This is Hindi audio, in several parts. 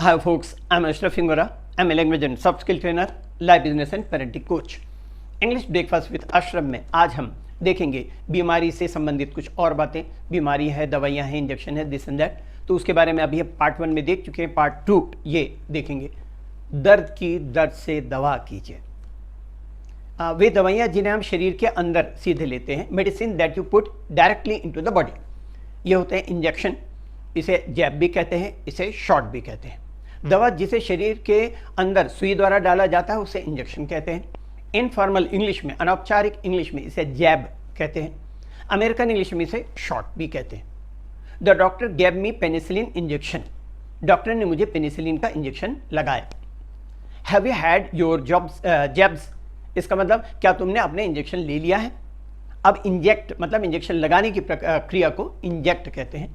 Hi folks, I'm Ashraf Ingora. I'm a language and soft skill trainer, life business and parenting coach. English breakfast with Ashraf में आज हम देखेंगे बीमारी से संबंधित कुछ और बातें। बीमारी है, दवाइयाँ हैं, इंजेक्शन है, दिस एंड दैट। तो उसके बारे में अभी पार्ट 1 में देख चुके हैं। पार्ट 2 ये देखेंगे, दर्द से दवा कीजिए। वे दवाइयाँ जिन्हें हम शरीर के अंदर सीधे लेते हैं, medicine that you put directly into the body. ये होते हैं इंजेक्शन, इसे जैब भी कहते हैं, इसे शॉट भी कहते हैं। दवा जिसे शरीर के अंदर सुई द्वारा डाला जाता है उसे इंजेक्शन कहते हैं। इनफॉर्मल इंग्लिश में, अनौपचारिक इंग्लिश में इसे जैब कहते हैं। अमेरिकन इंग्लिश में इसे शॉट भी कहते हैं। The doctor gave me penicillin injection. Doctor ने मुझे पेनिसिलिन का इंजेक्शन लगाया। Have you had your jabs? इसका मतलब क्या तुमने अपने इंजेक्शन ले लिया है? अब इंजेक्ट मतलब इंजेक्शन लगाने की क्रिया को इंजेक्ट कहते हैं।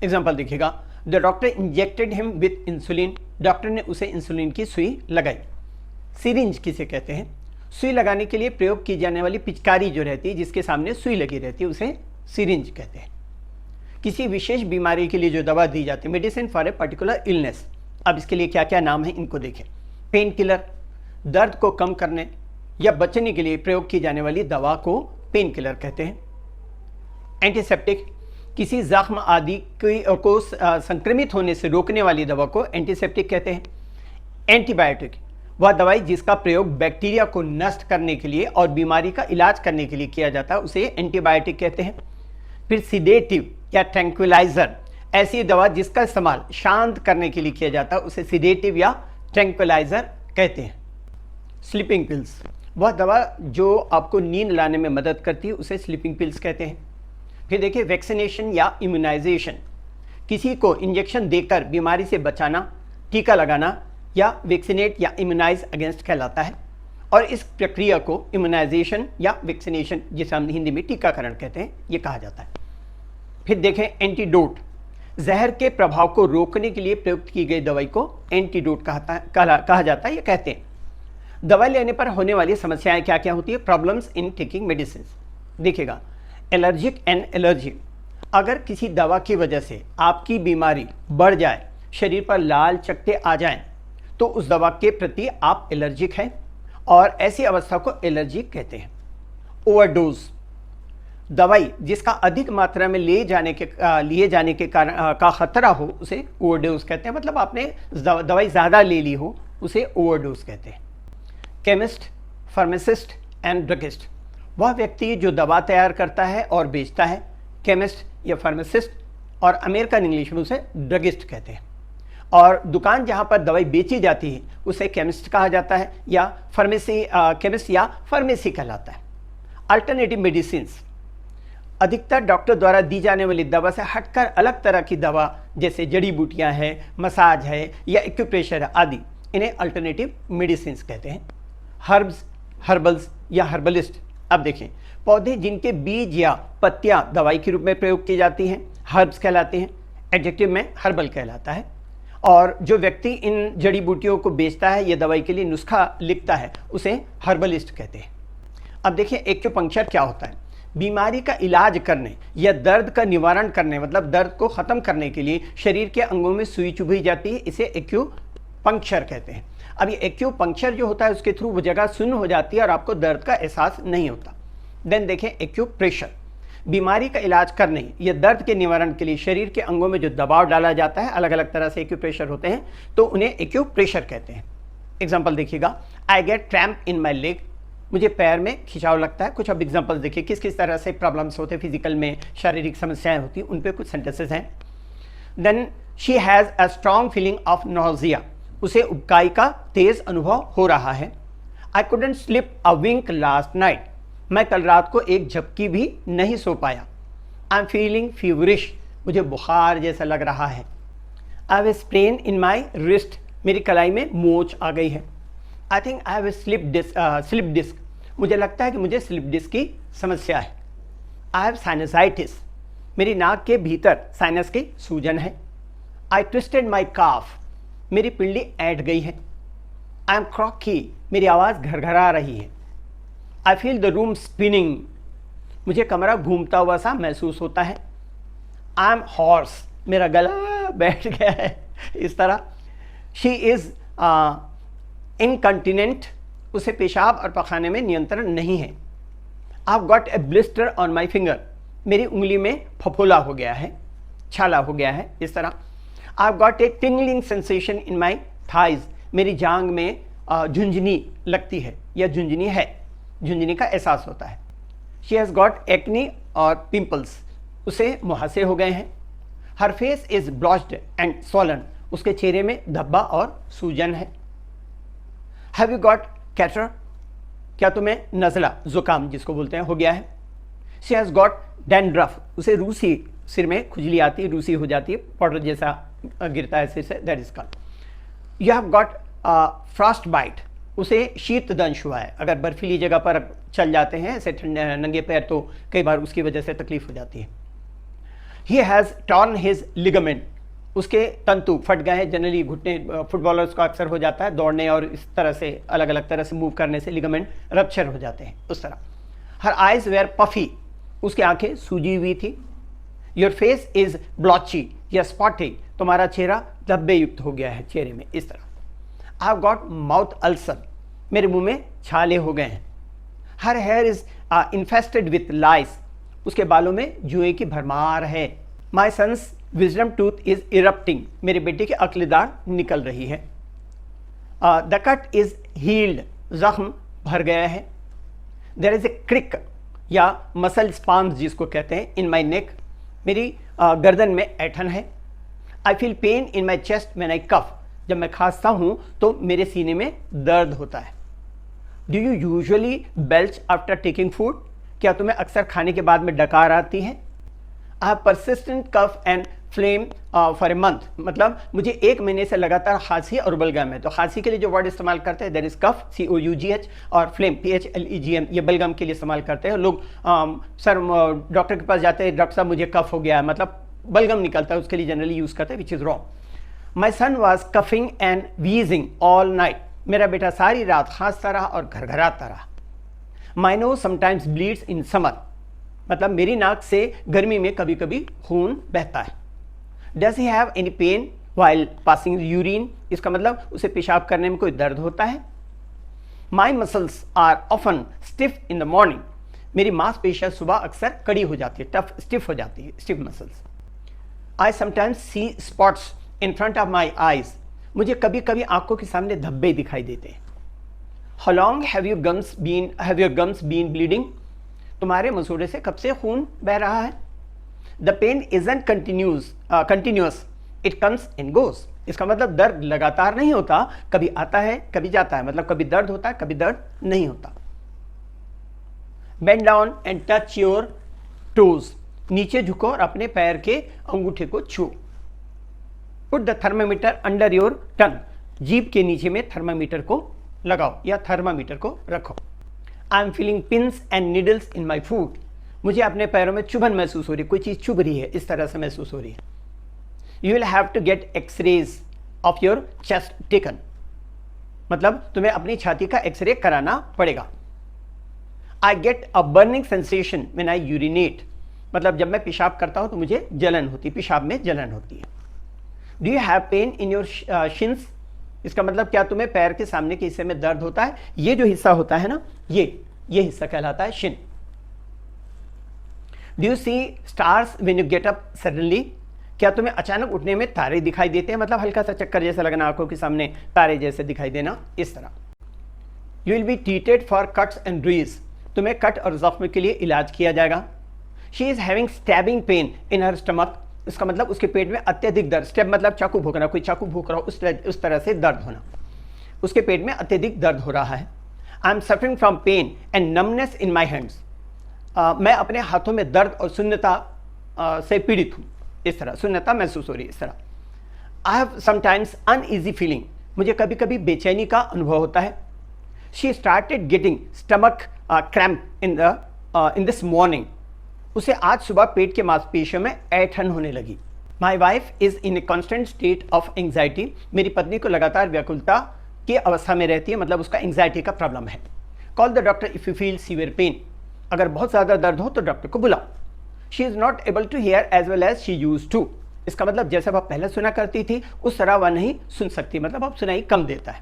एग्जाम्पल देखिएगा, the doctor injected him with insulin. Doctor ने उसे इंसुलिन की सुई लगाई। सिरिंज किसे कहते हैं? सुई लगाने के लिए प्रयोग की जाने वाली पिचकारी जो रहती है, जिसके सामने सुई लगी रहती है, उसे सिरिंज कहते हैं। किसी विशेष बीमारी के लिए जो दवा दी जाती है, medicine for a particular illness. अब इसके लिए क्या क्या नाम है इनको देखें। पेन किलर, दर्द को कम करने या बचने के लिए प्रयोग की जाने वाली दवा को पेन किलर कहते हैं। एंटीसेप्टिक, किसी जख्म आदि को संक्रमित होने से रोकने वाली दवा को एंटीसेप्टिक कहते हैं। एंटीबायोटिक, वह दवाई जिसका प्रयोग बैक्टीरिया को नष्ट करने के लिए और बीमारी का इलाज करने के लिए किया जाता है, उसे एंटीबायोटिक कहते हैं। फिर सिडेटिव या ट्रैंक्विलाइजर, ऐसी दवा जिसका इस्तेमाल शांत करने के लिए किया जाता है, उसे सिडेटिव या ट्रैंक्विलाइजर कहते हैं। स्लीपिंग पिल्स, वह दवा जो आपको नींद लाने में मदद करती है, उसे स्लीपिंग पिल्स कहते हैं। फिर देखिए, वैक्सीनेशन या इम्यूनाइजेशन, किसी को इंजेक्शन देकर बीमारी से बचाना, टीका लगाना या वैक्सीनेट या इम्यूनाइज अगेंस्ट कहलाता है। और इस प्रक्रिया को इम्यूनाइजेशन या वैक्सीनेशन, जिसे हम हिंदी में टीकाकरण कहते हैं, ये कहा जाता है। फिर देखें एंटीडोट, जहर के प्रभाव को रोकने के लिए प्रयुक्त की गई दवाई को एंटीडोट कहा जाता है, ये कहते हैं। दवाई लेने पर होने वाली समस्याएं क्या क्या होती है? Problems in taking medicine. देखिएगा, एलर्जिक एंड एलर्जी, अगर किसी दवा की वजह से आपकी बीमारी बढ़ जाए, शरीर पर लाल चकत्ते आ जाएं, तो उस दवा के प्रति आप एलर्जिक हैं और ऐसी अवस्था को एलर्जी कहते हैं। ओवरडोज, दवाई जिसका अधिक मात्रा में लिए जाने के कारण का खतरा हो, उसे ओवरडोज कहते हैं। मतलब आपने दवाई ज़्यादा ले ली हो, उसे ओवरडोज कहते हैं। केमिस्ट, फार्मासिस्ट एंड ड्रगिस्ट, वह व्यक्ति जो दवा तैयार करता है और बेचता है, केमिस्ट या फार्मासिस्ट, और अमेरिकन इंग्लिश में उसे ड्रगिस्ट कहते हैं। और दुकान जहाँ पर दवाई बेची जाती है उसे केमिस्ट कहा जाता है या केमिस्ट या फार्मेसी कहलाता है। अल्टरनेटिव मेडिसिन, अधिकतर डॉक्टर द्वारा दी जाने वाली दवा से हटकर अलग तरह की दवा, जैसे जड़ी बूटियाँ हैं, मसाज है या एक्यूप्रेशर आदि, इन्हें अल्टरनेटिव मेडिसिन कहते हैं। हर्ब्स, हर्बल्स या हर्बलिस्ट, अब देखें, पौधे जिनके बीज या पत्तियां दवाई के रूप में प्रयोग की जाती हैं, हर्ब्स कहलाते हैं। एडजेक्टिव में हर्बल कहलाता है। और जो व्यक्ति इन जड़ी बूटियों को बेचता है या दवाई के लिए नुस्खा लिखता है, उसे हर्बलिस्ट कहते हैं। अब देखिए, एक्यूपंक्चर क्या होता है? बीमारी का इलाज करने या दर्द का निवारण करने, मतलब दर्द को ख़त्म करने के लिए शरीर के अंगों में सुई चुभी जाती है, इसे एक्यूपंक्चर कहते हैं। अब ये एक्यूपंक्चर जो होता है, उसके थ्रू वो जगह सुन्न हो जाती है और आपको दर्द का एहसास नहीं होता। देन देखें एक्यूप्रेशर, बीमारी का इलाज करने या दर्द के निवारण के लिए शरीर के अंगों में जो दबाव डाला जाता है, अलग अलग तरह से एक्यूप्रेशर होते हैं, तो उन्हें एक्यूप्रेशर कहते हैं। एग्जाम्पल देखिएगा, I get cramp in my leg, मुझे पैर में खिंचाव लगता है। कुछ अब एग्जाम्पल्स देखिए, किस किस तरह से प्रॉब्लम्स होते हैं, फिजिकल में शारीरिक समस्याएं होती हैं, उन पर कुछ सेंटेंसेस हैं। Then she has a strong feeling of nausea, उसे उबकाई का तेज अनुभव हो रहा है। I couldn't slip a wink last night, मैं कल रात को एक झपकी भी नहीं सो पाया। आई एम फीलिंग फीवरिश, मुझे बुखार जैसा लग रहा है। I have sprain in my wrist, मेरी कलाई में मोच आ गई है। I think I have slip disc, मुझे लगता है कि मुझे स्लिप डिस्क की समस्या है। आई हैव साइनसाइटिस, मेरी नाक के भीतर साइनस की सूजन है। आई ट्विस्टेड माई काफ, मेरी पिंडली ऐंठ गई है। आई एम क्रॉकी, मेरी आवाज़ घरघरा रही है। I feel the room spinning, मुझे कमरा घूमता हुआ सा महसूस होता है। आई एम हॉर्स, मेरा गला बैठ गया है। इस तरह शी इज़ इनकंटिनेंट, उसे पेशाब और पखाने में नियंत्रण नहीं है। I have got a blister on my finger, मेरी उंगली में फफोला हो गया है, छाला हो गया है, इस तरह। I have got a tingling sensation in my thighs, मेरी जांग में झुंझुनी लगती है या झुंझुनी है, झुंझुनी का एहसास होता है। शी हैज़ गॉट एक्नी और पिंपल्स, उसे मुहासे हो गए हैं। हर फेस इज ब्लॉच्ड एंड स्वॉलन, उसके चेहरे में धब्बा और सूजन है। हैव यू गॉट कैटर, क्या तुम्हें नज़ला, जुकाम जिसको बोलते हैं, हो गया है। शी हैज़ गॉट डैंड्रफ, उसे रूसी, सिर में खुजली आती है, रूसी हो जाती है, पाउडर जैसा गिरता है सिर से, that is called. You have got frostbite, उसे शीत दंश हुआ है। अगर बर्फीली जगह पर चल जाते हैं ऐसे ठंडे नंगे पैर तो कई बार उसकी वजह से तकलीफ हो जाती है। He has torn his ligament, उसके तंतु फट गए हैं। जनरली घुटने फुटबॉलर्स का अक्सर हो जाता है, दौड़ने और इस तरह से अलग अलग तरह से मूव करने से लिगामेंट रप्चर हो जाते हैं, उस तरह। हर आइज वेयर पफी, उसकी आंखें सूजी हुई थी। योर फेस इज ब्लॉची या स्पॉटी, तुम्हारा चेहरा धब्बे युक्त हो गया है चेहरे में, इस तरह। I have got mouth ulcer, मेरे मुंह में छाले हो गए हैं। Her hair is infested with lice, उसके बालों में जुए की भरमार है। My son's wisdom tooth is erupting, मेरे बेटे की अक्लदार निकल रही है। द कट इज हील्ड, जख्म भर गया है। देयर इज ए क्रिक या मसल स्पाम्स जिसको कहते हैं, इन माई नेक, मेरी गर्दन में ऐठन है। I feel pain in my chest when I cough, जब मैं खांसता हूँ तो मेरे सीने में दर्द होता है। Do you usually belch after taking food, क्या तुम्हें अक्सर खाने के बाद में डकार आती है। I have persistent cough and phlegm for a month, मतलब मुझे 1 महीने से लगातार खांसी और बलगम है। तो खांसी के लिए जो वर्ड इस्तेमाल करते हैं दैट इज कफ, COUGH, और फ्लेम PHLEGM, ये बलगम के लिए इस्तेमाल करते हैं लोग। सर डॉक्टर के पास जाते हैं, डॉक्टर साहब मुझे कफ हो गया है, मतलब बलगम निकलता है, उसके लिए जनरली यूज़ करते हैं, which is wrong. My son was coughing and wheezing all night, मेरा बेटा सारी रात खांसता रहा और घरघराता रहा। My nose sometimes bleeds in summer, मतलब मेरी नाक से गर्मी में कभी कभी खून बहता है। Does he have any pain while passing urine, इसका मतलब उसे पेशाब करने में कोई दर्द होता है। My muscles are often stiff in the morning, मेरी मांसपेशियां सुबह अक्सर कड़ी हो जाती है, टफ स्टिफ हो जाती है, stiff muscles. I sometimes see spots in front of my eyes, मुझे कभी कभी आंखों के सामने धब्बे दिखाई देते हैं। How long have your gums been bleeding, तुम्हारे मसूड़े से कब से खून बह रहा है। The pain isn't continuous, it comes and goes, इसका मतलब दर्द लगातार नहीं होता, कभी आता है कभी जाता है, मतलब कभी दर्द होता है कभी दर्द नहीं होता। Bend down and touch your toes, नीचे झुको और अपने पैर के अंगूठे को छू। Put the thermometer under your tongue, जीभ के नीचे में थर्मामीटर को लगाओ या थर्मामीटर को रखो। I am feeling pins and needles in my foot, मुझे अपने पैरों में चुभन महसूस हो रही है, कोई चीज़ चुभ रही है, इस तरह से महसूस हो रही है। You will have to get x-rays of your chest taken, मतलब तुम्हें अपनी छाती का एक्सरे कराना पड़ेगा। I get a burning sensation when I urinate, मतलब जब मैं पेशाब करता हूँ तो मुझे जलन होती है, पेशाब में जलन होती है। Do you have pain in your शिन्स, इसका मतलब क्या तुम्हें पैर के सामने के हिस्से में दर्द होता है। ये जो हिस्सा होता है ना, ये हिस्सा कहलाता है shin. Do you see stars when you get up suddenly, क्या तुम्हें अचानक उठने में तारे दिखाई देते हैं, मतलब हल्का सा चक्कर जैसा लगना, आंखों के सामने तारे जैसे दिखाई देना, इस तरह। You will be treated for cuts and bruise, तुम्हें कट और जख्म के लिए इलाज किया जाएगा। She is having stabbing pain in her stomach, इसका मतलब उसके पेट में अत्यधिक दर्द, स्टेप मतलब चाकू भोंकना, कोई चाकू भोंक रहा हो उस तरह से दर्द होना, उसके पेट में अत्यधिक दर्द हो रहा है। I am suffering from pain and numbness in my hands, मैं अपने हाथों में दर्द और शून्यता से पीड़ित हूँ, इस तरह शून्यता महसूस हो रही है, इस तरह। I have sometimes uneasy feeling, मुझे कभी कभी बेचैनी का अनुभव होता है। She started getting stomach cramp in this morning, उसे आज सुबह पेट के मांसपेशियों में ऐठन होने लगी। My wife is in a constant state of anxiety, मेरी पत्नी को लगातार व्याकुलता की अवस्था में रहती है, मतलब उसका एंग्जाइटी का प्रॉब्लम है। Call the doctor if you feel severe pain, अगर बहुत ज़्यादा दर्द हो तो डॉक्टर को बुलाओ। She is not able to hear as well as she use to, इसका मतलब जैसे वह पहले सुना करती थी उस तरह वह नहीं सुन सकती, मतलब अब सुनाई कम देता है।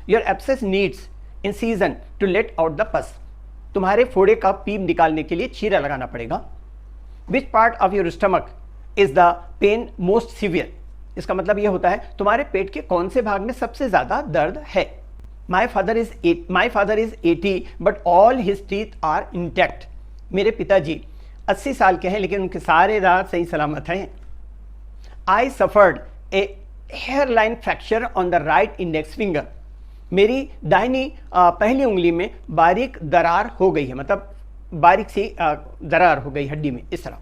Your abscess needs in season two let out the पस, तुम्हारे फोड़े का पीप निकालने के लिए चीरा लगाना पड़ेगा। Which part of your stomach is the pain most severe, इसका मतलब यह होता है तुम्हारे पेट के कौन से भाग में सबसे ज्यादा दर्द है। My father is 80 but all his teeth are intact, मेरे पिताजी 80 साल के हैं लेकिन उनके सारे दांत सही सलामत हैं। I suffered A hairline fracture on the right index finger, मेरी दाहिनी पहली उंगली में बारीक दरार हो गई है, मतलब बारीक सी दरार हो गई हड्डी में, इस तरह।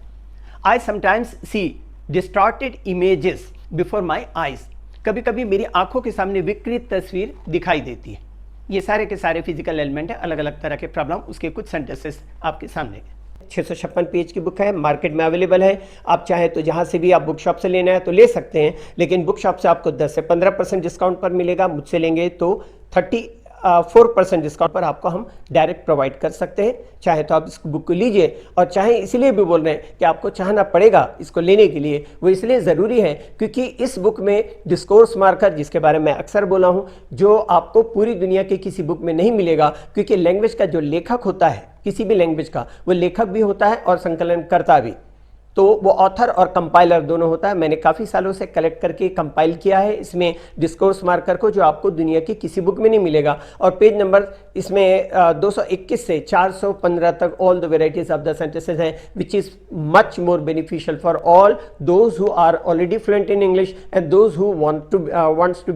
I sometimes see distorted images before my eyes, कभी कभी मेरी आंखों के सामने विकृत तस्वीर दिखाई देती है। ये सारे के सारे फिजिकल एलिमेंट है, अलग अलग तरह के प्रॉब्लम, उसके कुछ सेंटेंसेस आपके सामने। 656 पेज की बुक है, मार्केट में अवेलेबल है। आप चाहे तो जहाँ से भी आप बुक शॉप से लेना है तो ले सकते हैं, लेकिन बुक शॉप से आपको 10 से 15% डिस्काउंट पर मिलेगा। मुझसे लेंगे तो 34% डिस्काउंट पर आपको हम डायरेक्ट प्रोवाइड कर सकते हैं। चाहे तो आप इस बुक को लीजिए, और चाहे इसलिए भी बोल रहे हैं कि आपको चाहना पड़ेगा इसको लेने के लिए, वो इसलिए ज़रूरी है क्योंकि इस बुक में डिस्कोर्स मार्कर, जिसके बारे में अक्सर बोला हूँ, जो आपको पूरी दुनिया के किसी बुक में नहीं मिलेगा, क्योंकि लैंग्वेज का जो लेखक होता है किसी भी लैंग्वेज का, वो लेखक भी होता है और संकलनकर्ता भी, तो वो ऑथर और कंपाइलर दोनों होता है। मैंने काफ़ी सालों से कलेक्ट करके कंपाइल किया है इसमें डिस्कोर्स मार्कर को, जो आपको दुनिया की किसी बुक में नहीं मिलेगा। और पेज नंबर इसमें 221 से 415 तक all the varieties of the sentences हैं, which is much more beneficial for all those who are already fluent in English and those who wants to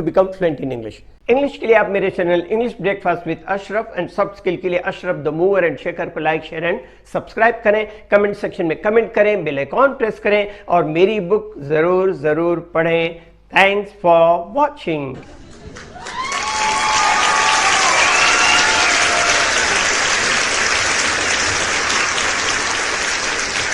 become fluent in English. English के लिए आप मेरे channel English breakfast with Ashraf and soft skill के लिए Ashraf the mover and shaker को लाइक, शेयर एंड सब्सक्राइब करें। कमेंट सेक्शन में कमेंट करें, बेल आइकॉन प्रेस करें और मेरी बुक जरूर पढ़ें। Thanks for watching.